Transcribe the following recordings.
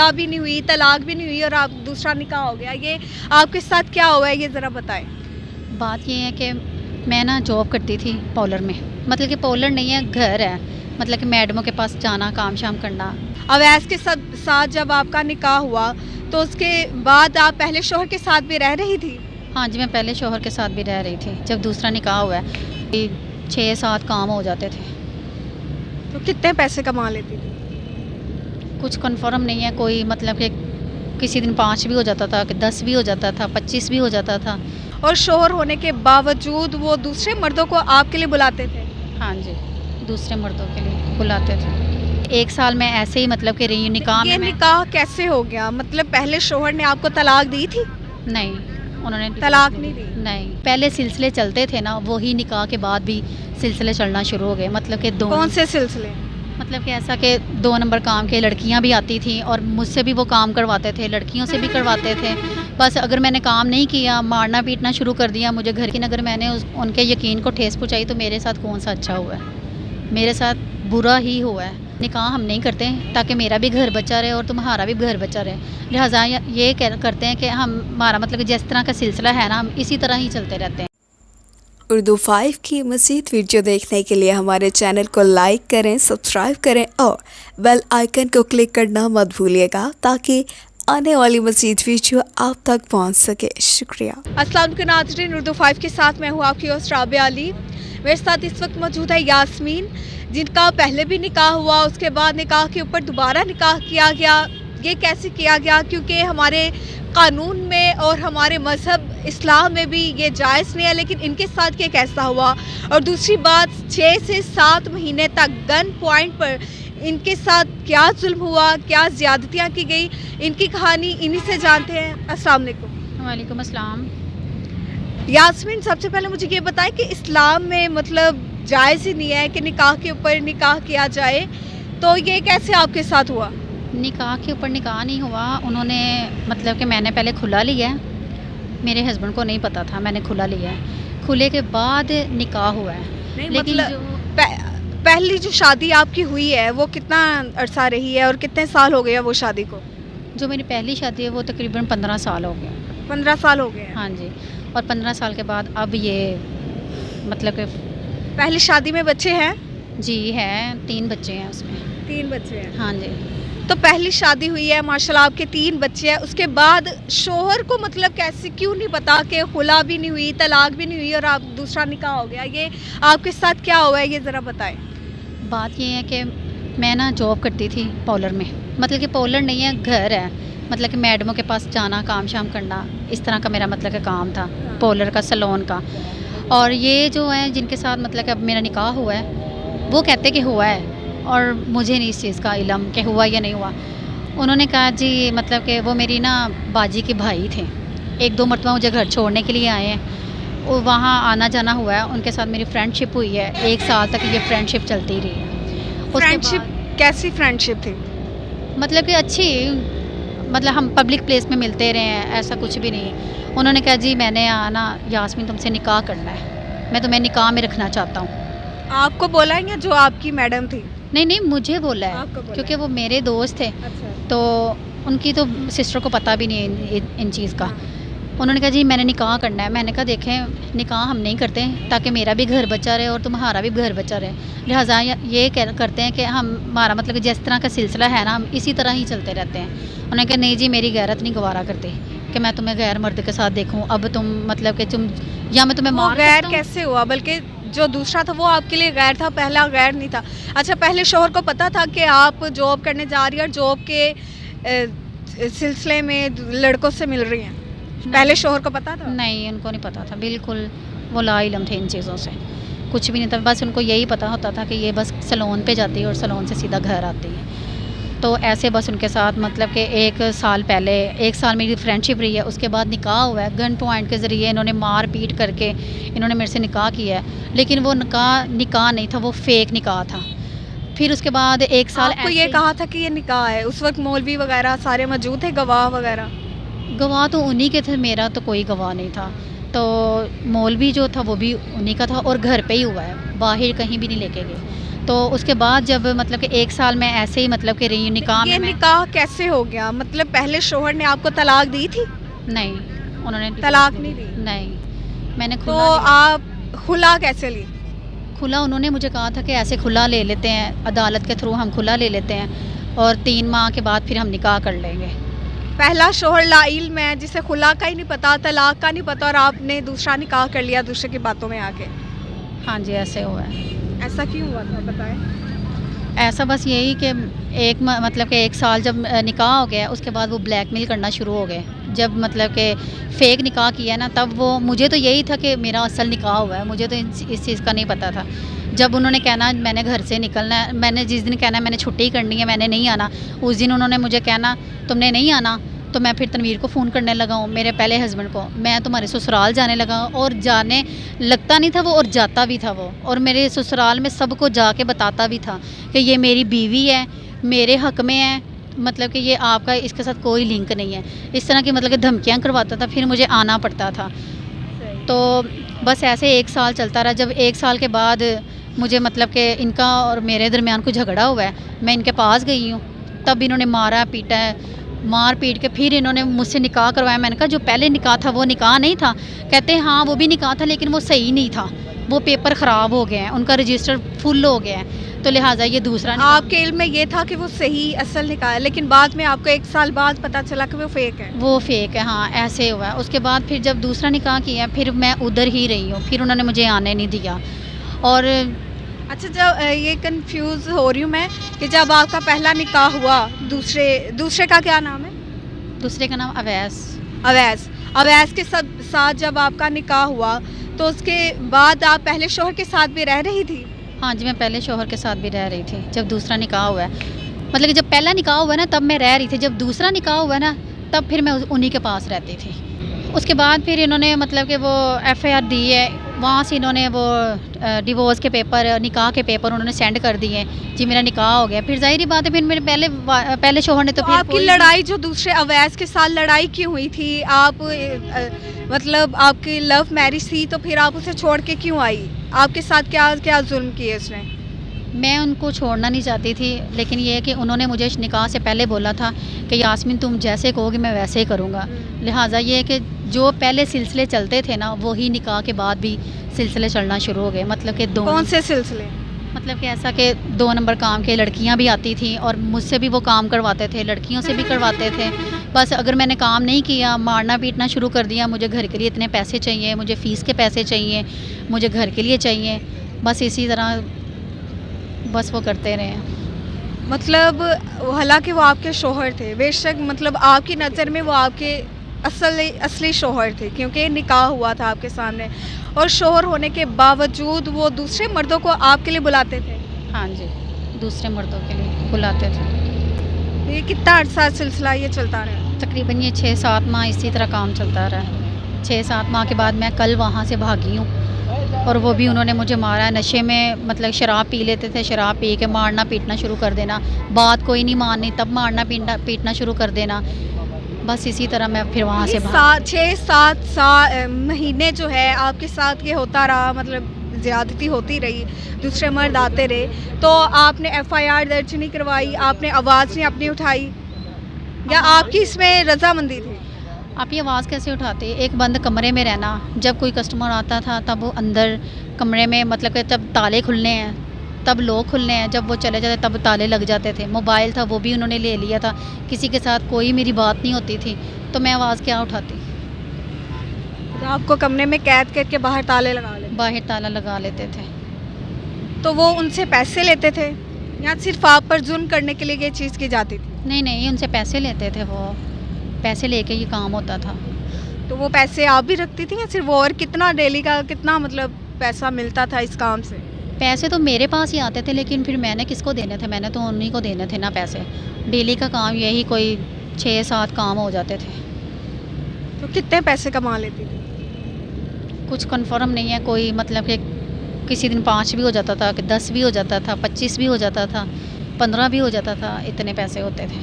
खुला भी नहीं हुई, तलाक भी नहीं हुई और आप दूसरा निकाह हो गया, ये आपके साथ क्या हुआ है, ये ज़रा बताएं। बात ये है कि मैं ना जॉब करती थी पॉलर में, मतलब कि पॉलर नहीं है, घर है, मतलब कि मैडमों के पास जाना, काम शाम करना। अवैस के साथ जब आपका निकाह हुआ तो उसके बाद आप पहले शोहर के साथ भी रह रही थी? हाँ जी, मैं पहले शोहर के साथ भी रह रही थी। जब दूसरा निकाह हुआ है 6-7 काम हो जाते थे। तो कितने पैसे कमा लेती थी? कुछ कंफर्म नहीं है कोई, मतलब कि किसी दिन 5 भी हो जाता था, कि 10 भी हो जाता था, 25 भी हो जाता था। और शोहर होने के बावजूद वो दूसरे मर्दों को आपके लिए बुलाते थे? हाँ जी, दूसरे मर्दों के लिए बुलाते थे। 1 साल में ऐसे ही मतलब कि रही निकाह ये में मैं। निकाह कैसे हो गया? मतलब पहले शोहर ने आपको तलाक दी थी? नहीं, उन्होंने तलाक नहीं दी? नहीं, पहले सिलसिले चलते थे ना, वही निकाह के बाद भी सिलसिले चलना शुरू हो गए। मतलब कि कौन से सिलसिले? मतलब कि ऐसा कि 2 नंबर काम के लड़कियां भी आती थी और मुझसे भी वो काम करवाते थे, लड़कियों से भी करवाते थे। बस अगर मैंने काम नहीं किया, मारना पीटना शुरू कर दिया मुझे घर की। अगर मैंने उनके यकीन को ठेस पहुँचाई तो मेरे साथ कौन सा अच्छा हुआ है? मेरे साथ बुरा ही हुआ है। निकाह हम नहीं करते ताकि मेरा भी घर बचा रहे और तुम्हारा भी घर बचा रहे। लिहाजा ये करते हैं कि हमारा मतलब कि जिस तरह का सिलसिला है ना, हम इसी तरह ही चलते रहते हैं। उर्दू 5 की मज़ीद वीडियो देखने के लिए हमारे चैनल को लाइक करें, सब्सक्राइब करें और बेल आइकन को क्लिक करना मत भूलिएगा ताकि आने वाली मज़ीद वीडियो आप तक पहुंच सके। शुक्रिया। अस्सलाम वालेकुम नाज़रीन, उर्दू 5 के साथ मैं हूँ आपकी होस्ट राबिया अली। मेरे साथ इस वक्त मौजूद है यास्मीन, जिनका पहले भी निकाह हुआ, उसके बाद निकाह के ऊपर दोबारा निकाह किया गया। ये कैसे किया गया? क्योंकि हमारे कानून में और हमारे मज़हब इस्लाम में भी ये जायज़ नहीं है, लेकिन इनके साथ ये कैसा हुआ? और दूसरी बात, 6 से 7 महीने तक गन पॉइंट पर इनके साथ क्या जुल्म हुआ, क्या ज़्यादतियाँ की गई, इनकी कहानी इन्हीं से जानते हैं। अस्सलाम वालेकुम। वालेकुम अस्सलाम। यास्मीन, सबसे पहले मुझे ये बताएं कि इस्लाम में मतलब जायज़ ही नहीं है कि निकाह के ऊपर निकाह किया जाए, तो ये कैसे आपके साथ हुआ? निकाह के ऊपर निकाह नहीं हुआ, उन्होंने मतलब कि मैंने पहले खुला लिया है, मेरे हस्बैंड को नहीं पता था, मैंने खुला लिया है। खुले के बाद निकाह हुआ है। नहीं, लेकिन मतलब पहली जो शादी आपकी हुई है वो कितना अरसा रही है और कितने साल हो गया वो शादी को? जो मेरी पहली शादी है वो तकरीबन 15 साल हो गया। 15 साल हो गए हैं। हाँ जी, और 15 साल के बाद अब ये मतलब कि पहली शादी में बच्चे हैं? जी हैं, 3 बच्चे हैं उसमें। 3 बच्चे हैं। हाँ जी। तो पहली शादी हुई है, माशाल्लाह आपके 3 बच्चे हैं, उसके बाद शोहर को मतलब कैसे, क्यों नहीं पता कि खुला भी नहीं हुई, तलाक भी नहीं हुई और आप दूसरा निकाह हो गया, ये आपके साथ क्या हुआ है, ये ज़रा बताएं। बात ये है कि मैं ना जॉब करती थी पॉलर में, मतलब कि पॉलर नहीं है, घर है, मतलब कि मैडमों के पास जाना, काम शाम करना, इस तरह का मेरा मतलब कि काम था, पॉलर का, सैलून का। और ये जो है जिनके साथ मतलब कि अब मेरा निकाह हुआ है, वो कहते कि हुआ है और मुझे नहीं इस चीज़ का इल्म कि हुआ या नहीं हुआ। उन्होंने कहा जी मतलब कि वो मेरी ना बाजी के भाई थे, 1-2 मरतबा मुझे घर छोड़ने के लिए आए हैं, वो वहाँ आना जाना हुआ है, उनके साथ मेरी फ्रेंडशिप हुई है, 1 साल तक ये फ्रेंडशिप चलती रही है। फ्रेंडशिप कैसी फ्रेंडशिप थी? मतलब कि अच्छी, मतलब हम पब्लिक प्लेस में मिलते रहे हैं, ऐसा कुछ भी नहीं। उन्होंने कहा जी मैंने आना यास्मीन तुमसे निकाह करना है, मैं तुम्हें निकाह में रखना चाहता हूँ। आपको बोला है या जो आपकी मैडम थी? नहीं नहीं, मुझे बोला आपको है बोला क्योंकि वो मेरे दोस्त थे, अच्छा। तो उनकी तो सिस्टर को पता भी नहीं है इन चीज़ का। उन्होंने कहा जी मैंने निकाह करना है। मैंने कहा देखें, निकाह हम नहीं करते ताकि मेरा भी घर बचा रहे और तुम्हारा भी घर बचा रहे। लिहाजा ये करते हैं कि हमारा मतलब कि जिस तरह का सिलसिला है ना, हम इसी तरह ही चलते रहते हैं। उन्होंने कहा नहीं जी मेरी गैरत नहीं गवारा करते कि मैं तुम्हें गैर मर्द के साथ देखूँ, अब तुम मतलब कि तुम या मैं तुम्हें मार गैर सकता हूँ। कैसे हुआ? बल्कि जो दूसरा था वो आपके लिए गैर था, पहला गैर नहीं था। अच्छा, पहले शोहर को पता था कि आप जॉब करने जा रही हैं और जॉब के सिलसिले में लड़कों से मिल रही हैं? पहले शोहर को पता था? नहीं, उनको नहीं पता था बिल्कुल, वो ला इल्म थे इन चीज़ों से, कुछ भी नहीं था। बस उनको यही पता होता था कि ये बस सैलून पे जाती है और सैलून से सीधा घर आती है। तो ऐसे बस उनके साथ मतलब कि 1 साल पहले, 1 साल मेरी फ्रेंडशिप रही है, उसके बाद निकाह हुआ है। गन पॉइंट के ज़रिए इन्होंने मार पीट करके इन्होंने मेरे से निकाह किया है, लेकिन वो निकाह नहीं था, वो फेक निकाह था। फिर उसके बाद 1 साल आपको ये कहा था कि ये निकाह है? उस वक्त मौलवी वगैरह सारे मौजूद थे, गवाह वगैरह? गवाह तो उन्हीं के थे, मेरा तो कोई गवाह नहीं था। तो मॉल भी जो था वो भी उन्हीं का था और घर पे ही हुआ है, बाहर कहीं भी नहीं लेके गए। तो उसके बाद जब मतलब कि 1 साल मैं ऐसे ही मतलब कि रही निकाह ये में मैं निकाह कैसे हो गया? मतलब पहले शोहर ने आपको तलाक दी थी? नहीं, उन्होंने तलाक divorce नहीं दी। दी? नहीं, मैंने तो खुला लिया। आप खुला कैसे ली? खुला उन्होंने मुझे कहा था कि ऐसे खुला ले लेते हैं, अदालत के थ्रू हम खुला ले लेते हैं और 3 माह के बाद फिर हम निकाह कर लेंगे। पहला शोहर लाइल में जिसे खुला का ही नहीं पता, तलाक का नहीं पता, और आपने दूसरा निकाह कर लिया दूसरे की बातों में आके। हाँ जी, ऐसे हुआ है। ऐसा क्यों हुआ था बताएं? ऐसा बस यही कि मतलब कि 1 साल जब निकाह हो गया उसके बाद वो ब्लैकमेल करना शुरू हो गए। जब मतलब कि फ़ेक निकाह किया ना, तब वो मुझे तो यही था कि मेरा असल निकाह हुआ है, मुझे तो इस चीज़ का नहीं पता था। जब उन्होंने कहना मैंने घर से निकलना है, मैंने जिस दिन कहना मैंने छुट्टी करनी है, मैंने नहीं आना, उस दिन उन्होंने मुझे कहना तुमने नहीं आना, तो मैं फिर तनवीर को फ़ोन करने लगा हूँ, मेरे पहले हस्बैंड को, मैं तुम्हारे ससुराल जाने लगा हूँ। और जाने लगता नहीं था वो और जाता भी था वो, और मेरे ससुराल में सबको जाके बताता भी था कि ये मेरी बीवी है, मेरे हक़ में है, मतलब कि ये आपका इसके साथ कोई लिंक नहीं है। इस तरह की मतलब कि धमकियाँ करवाता था, फिर मुझे आना पड़ता था। तो बस ऐसे 1 साल चलता रहा। जब 1 साल के बाद मुझे मतलब कि इनका और मेरे दरमियान कुछ झगड़ा हुआ है, मैं इनके पास गई हूँ, तब इन्होंने मारा पीटा है, मार पीट के फिर इन्होंने मुझसे निकाह करवाया। मैंने कहा जो पहले निकाह था वो निकाह नहीं था? कहते हैं हाँ वो भी निकाह था लेकिन वो सही नहीं था, वो पेपर ख़राब हो गए हैं, उनका रजिस्टर फुल हो गया है, तो लिहाजा ये दूसरा निकाह। आपके इल्म में ये था कि वो सही असल निकाह है, लेकिन बाद में आपको 1 साल बाद पता चला कि वो फेक है। वो फेक है, हाँ ऐसे हुआ है। उसके बाद फिर जब दूसरा निकाह किया फिर मैं उधर ही रही हूँ, फिर उन्होंने मुझे आने नहीं दिया। और अच्छा, जब ये कंफ्यूज हो रही हूँ मैं कि जब आपका पहला निकाह हुआ, दूसरे का क्या नाम है? दूसरे का नाम अवैस। अवैस के साथ जब आपका निकाह हुआ तो उसके बाद आप पहले शोहर के साथ भी रह रही थी? हाँ जी, मैं पहले शोहर के साथ भी रह रही थी। जब दूसरा निकाह हुआ है, मतलब कि जब पहला निकाह हुआ ना तब मैं रह रही थी, जब दूसरा निकाह हुआ ना तब फिर मैं उन्हीं के पास रहती थी। उसके बाद फिर इन्होंने मतलब कि वो एफआईआर दी है, वहाँ से इन्होंने वो डिवोर्स के पेपर, निकाह के पेपर उन्होंने सेंड कर दिए जी, मेरा निकाह हो गया। फिर ज़ाहिर बात है फिर मेरे पहले शोहर ने तो फिर आपकी लड़ाई जो दूसरे अवैस के साथ लड़ाई क्यों हुई थी? आप मतलब आपकी लव मैरिज थी तो फिर आप उसे छोड़ के क्यों आई? आपके साथ क्या क्या जुल्म किए उसने? मैं उनको छोड़ना नहीं चाहती थी, लेकिन ये है कि उन्होंने मुझे निकाह से पहले बोला था कि यास्मीन तुम जैसे कहोगी मैं वैसे ही करूँगा। लिहाजा ये है कि जो पहले सिलसिले चलते थे ना वही निकाह के बाद भी सिलसिले चलना शुरू हो गए। मतलब कि कौन से सिलसिले? मतलब कि ऐसा कि 2 नंबर काम के लड़कियां भी आती थी और मुझसे भी वो काम करवाते थे, लड़कियों से भी करवाते थे। बस अगर मैंने काम नहीं किया मारना पीटना शुरू कर दिया, मुझे घर के लिए इतने पैसे चाहिए, मुझे फ़ीस के पैसे चाहिए, मुझे घर के लिए चाहिए, बस इसी तरह बस वो करते रहे। मतलब हालांकि वो आपके शोहर थे, बेशक मतलब आपकी नज़र में वो आपके असली शोहर थे क्योंकि निकाह हुआ था आपके सामने, और शोहर होने के बावजूद वो दूसरे मर्दों को आपके लिए बुलाते थे? हाँ जी, दूसरे मर्दों के लिए बुलाते थे। ये कितना अर्सा सिलसिला ये चलता रहा? तकरीबन ये 6-7 माह इसी तरह काम चलता रहा। 6-7 माह के बाद मैं कल वहाँ से भागी हूँ, और वो भी उन्होंने मुझे मारा है नशे में। मतलब शराब पी लेते थे, शराब पी के मारना पीटना शुरू कर देना, बात कोई नहीं माननी तब मारना पीटना शुरू कर देना। बस इसी तरह मैं फिर वहाँ से 6-7 महीने जो है आपके साथ ये होता रहा, मतलब ज़्यादती होती रही, दूसरे मर्द आते रहे, तो आपने एफआईआर दर्ज नहीं करवाई, आपने आवाज़ नहीं अपनी उठाई, या आपकी इसमें रजामंदी थी? आप ये आवाज़ कैसे उठाते? एक बंद कमरे में रहना, जब कोई कस्टमर आता था तब वो अंदर कमरे में, मतलब कि तब ताले खुलने हैं तब लोग खुलने हैं, जब वो चले जाते तब ताले लग जाते थे। मोबाइल था वो भी उन्होंने ले लिया था, किसी के साथ कोई मेरी बात नहीं होती थी, तो मैं आवाज़ क्या उठाती? तो आपको कमरे में कैद करके बाहर ताले लगा लेते? बाहर ताला लगा लेते थे। तो वो उनसे पैसे लेते थे या सिर्फ आप पर जुल्म करने के लिए ये चीज़ की जाती थी? नहीं, उनसे पैसे लेते थे, वो पैसे लेके ये काम होता था। तो वो पैसे आप भी रखती थी या सिर्फ वो? और कितना डेली का कितना मतलब पैसा मिलता था इस काम से? पैसे तो मेरे पास ही आते थे, लेकिन फिर मैंने किसको देने थे? मैंने तो उन्हीं को देने थे ना पैसे। डेली का काम यही कोई 6-7 काम हो जाते थे। तो कितने पैसे कमा लेती थी? कुछ कंफर्म नहीं है कोई, मतलब कि किसी दिन 5 भी हो जाता था, 10 भी हो जाता था, 25 भी हो जाता था, 15 भी हो जाता था, इतने पैसे होते थे।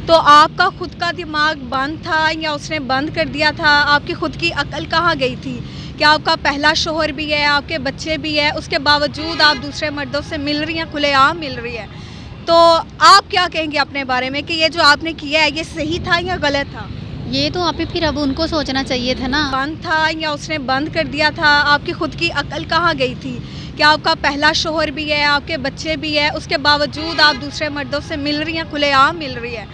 तो आपका खुद का दिमाग बंद था या उसने बंद कर दिया था? आपकी खुद की अकल कहाँ गई थी कि आपका पहला शोहर भी है, आपके बच्चे भी है, उसके बावजूद आप दूसरे मर्दों से मिल रही हैं, खुलेआम मिल रही है। तो आप क्या कहेंगे अपने बारे में कि ये जो आपने किया है ये सही था या गलत था? ये तो आप ही फिर अब उनको सोचना चाहिए था ना। बंद था या उसने बंद कर दिया था? आपकी खुद की अकल कहाँ गई थी कि आपका पहला शोहर भी है, आपके बच्चे भी है, उसके बावजूद आप दूसरे मर्दों से मिल रही हैं, खुलेआम मिल रही है।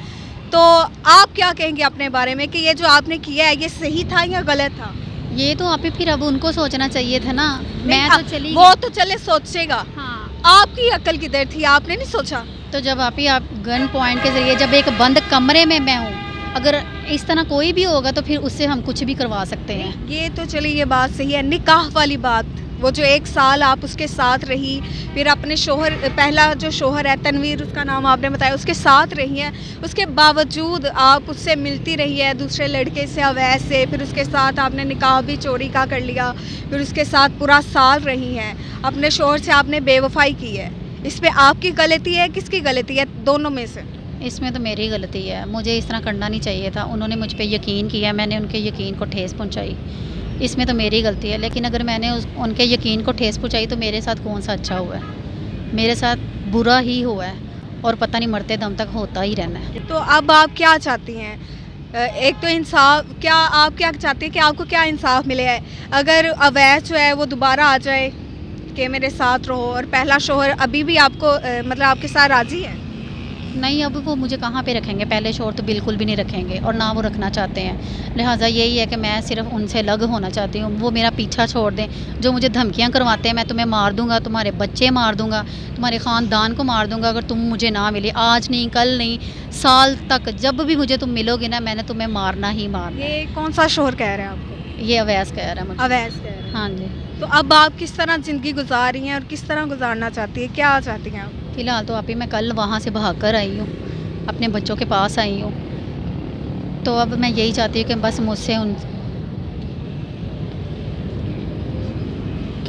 तो आप क्या कहेंगे अपने बारे में कि ये जो आपने किया है ये सही था या गलत था? ये तो आप ही फिर अब उनको सोचना चाहिए था ना। मैं नहीं, तो चली वो तो चले सोचेगा, हाँ। आपकी अकल किधर थी? आपने नहीं सोचा? तो जब आप गन पॉइंट के ज़रिए जब एक बंद कमरे में मैं हूँ, अगर इस तरह कोई भी होगा तो फिर उससे हम कुछ भी करवा सकते हैं। ये तो चलिए ये बात सही है। निकाह वाली बात, वो जो 1 साल आप उसके साथ रही, फिर अपने शोहर, पहला जो शोहर है तनवीर उसका नाम आपने बताया, उसके साथ रही हैं, उसके बावजूद आप उससे मिलती रही है दूसरे लड़के से, अवैध से, फिर उसके साथ आपने निकाह भी चोरी का कर लिया, फिर उसके साथ पूरा साल रही हैं, अपने शोहर से आपने बेवफाई की है। इसमें आपकी गलती है, किसकी गलती है? दोनों में से? इसमें तो मेरी गलती है, मुझे इस तरह करना नहीं चाहिए था। उन्होंने मुझ पे यकीन किया, मैंने उनके यकीन को ठेस पहुंचाई, इसमें तो मेरी गलती है। लेकिन अगर मैंने उनके यकीन को ठेस पहुंचाई तो मेरे साथ कौन सा अच्छा हुआ है? मेरे साथ बुरा ही हुआ है और पता नहीं मरते दम तक होता ही रहना है। तो अब आप क्या चाहती हैं? एक तो इंसाफ, क्या आप क्या चाहती हैं कि आपको क्या इंसाफ मिले है? अगर अवैध जो है वो दोबारा आ जाए कि मेरे साथ रहो, और पहला शोहर अभी भी आपको मतलब आपके साथ राज़ी है? नहीं, अब वो मुझे कहाँ पे रखेंगे? पहले शोर तो बिल्कुल भी नहीं रखेंगे और ना वो रखना चाहते हैं। लिहाजा यही है कि मैं सिर्फ उनसे अलग होना चाहती हूँ। वो मेरा पीछा छोड़ दें। जो मुझे धमकियाँ करवाते हैं, मैं तुम्हें मार दूँगा, तुम्हारे बच्चे मार दूँगा, तुम्हारे ख़ानदान को मार दूँगा अगर तुम मुझे ना मिले। आज नहीं, कल नहीं, साल तक जब भी मुझे तुम मिलोगे ना, मैंने तुम्हें मारना ही मारना है। ये कौन सा शोहर कह रहे हैं आपको? ये अवैस कह रहा है मुझे। अवैध कह रहे हैं। हाँ जी। तो अब आप किस तरह ज़िंदगी गुजार रही हैं और किस तरह गुजारना चाहती हैं? क्या चाहती हैं आप? फ़िलहाल तो अभी मैं कल वहाँ से भाग कर आई हूँ, अपने बच्चों के पास आई हूँ। तो अब मैं यही चाहती हूँ कि बस मुझसे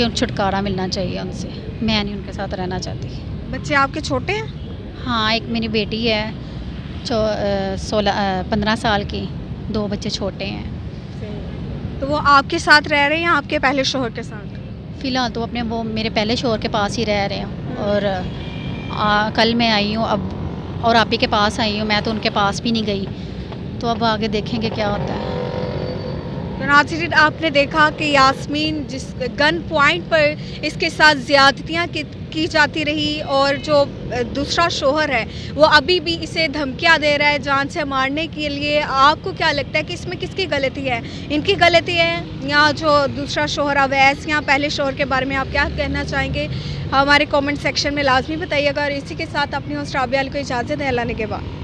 छुटकारा मिलना चाहिए उनसे। मैं नहीं उनके साथ रहना चाहती। बच्चे आपके छोटे हैं? हाँ, एक मेरी बेटी है 15 साल की, 2 बच्चे छोटे हैं। तो वो आपके साथ रह रहे हैं या आपके पहले शोहर के साथ? फ़िलहाल तो अपने वो मेरे पहले शोहर के पास ही रह रहे हैं और कल मैं आई हूँ अब, और आप ही के पास आई हूँ। मैं तो उनके पास भी नहीं गई, तो अब आगे देखेंगे क्या होता है। तो नाज़रीन, आपने देखा कि यास्मीन जिस गन पॉइंट पर इसके साथ ज़्यादतियाँ की जाती रही, और जो दूसरा शोहर है वो अभी भी इसे धमकियाँ दे रहा है जान से मारने के लिए। आपको क्या लगता है कि इसमें किसकी गलती है? इनकी गलती है या जो दूसरा शोहर अवैस, या पहले शोहर के बारे में आप क्या कहना चाहेंगे? हमारे कमेंट सेक्शन में लाजमी बताइएगा। और इसी के साथ अपनी होस्ट राबिया को इजाज़त है। अल्लाह ने के बाद।